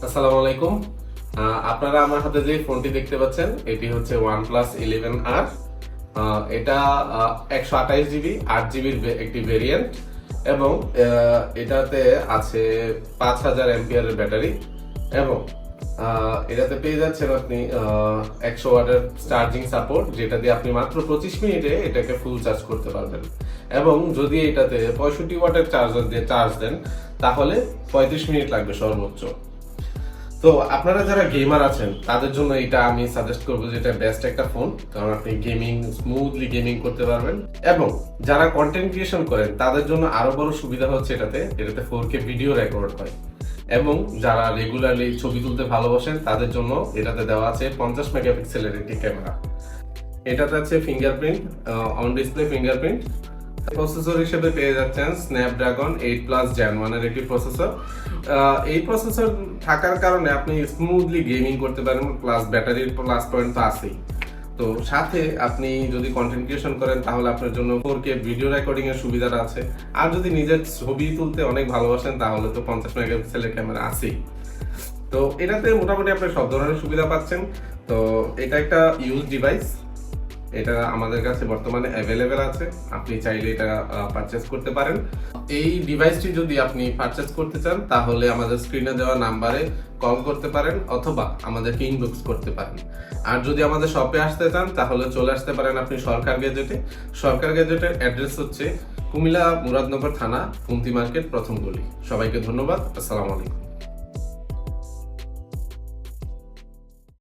আসসালামু আলাইকুম। আপনারা আমার হাতে যে ফোনটি দেখতে পাচ্ছেন এটি হচ্ছে OnePlus 11R। এটা 128 জিবি 8 জিবির একটি ভেরিয়েন্ট এবং এটাতে আছে 5000 এমপিআরের ব্যাটারি এবং এটাতে পেয়ে যাচ্ছেন আপনি 100 ওয়াটের চার্জিং সাপোর্ট, যেটা দিয়ে আপনি মাত্র 25 মিনিটে এটাকে ফুল চার্জ করতে পারবেন। এবং যদি এটাতে 65 ওয়াটের চার্জার দিয়ে চার্জ দেন তাহলে 35 মিনিট লাগবে সর্বোচ্চ। তো আপনারা যারা গেমার আছেন তাদের জন্য এটা আমি সাজেস্ট করবো যে এটা বেস্ট একটা ফোন, কারণ আপনি স্মুথলি গেমিং করতে পারবেন। এবং যারা কন্টেন্ট ক্রিয়েশন করেন তাদের জন্য আরো বড় সুবিধা হচ্ছে এটাতে 4K ভিডিও রেকর্ড হয়। এবং যারা রেগুলারলি ছবি তুলতে ভালোবাসেন তাদের জন্য এটাতে দেওয়া আছে 50 মেগাপিক্সেলের একটি ক্যামেরা। এটাতে আছে fingerprint, on display fingerprint. Processor হিসেবে পেয়ে যাচ্ছেন স্ন্যাপড্রাগন 8+ Gen 1 এর একটি প্রসেসর। এই প্রসেসর থাকার কারণে আপনি স্মুথলি গেমিং করতে পারেন, প্লাস ব্যাটারির প্লাস পয়েন্ট তো আছেই। তো সাথে আপনি যদি কন্টেন্ট ক্রিয়েশন করেন তাহলে আপনার জন্য 4K ভিডিও রেকর্ডিং এর সুবিধাটা আছে। আর যদি নিজের ছবি তুলতে অনেক ভালোবাসেন তাহলে তো 50 মেগাপিক্সেলের ক্যামেরা আছেই। তো এটাতে মোটামুটি আপনি সব ধরনের সুবিধা পাচ্ছেন। তো এটা একটা ইউজ ডিভাইস, এটা আমাদের কাছে বর্তমানে অ্যাভেলেবেল আছে, আপনি চাইলে এটা পারচেজ করতে পারেন। এই ডিভাইসটি যদি আপনি পারচেজ করতে চান তাহলে আমাদের স্ক্রিনে দেওয়া নাম্বারে কল করতে পারেন অথবা আমাদেরকে ইনবক্স করতে পারেন। আর যদি আমাদের শপে আসতে চান তাহলে চলে আসতে পারেন আপনি সরকার গ্যাজেটে। সরকার গ্যাজেটের অ্যাড্রেস হচ্ছে কুমিল্লা মুরাদনগর থানা, কুন্তি মার্কেট, প্রথম গলি। সবাইকে ধন্যবাদ। আসসালামু আলাইকুম।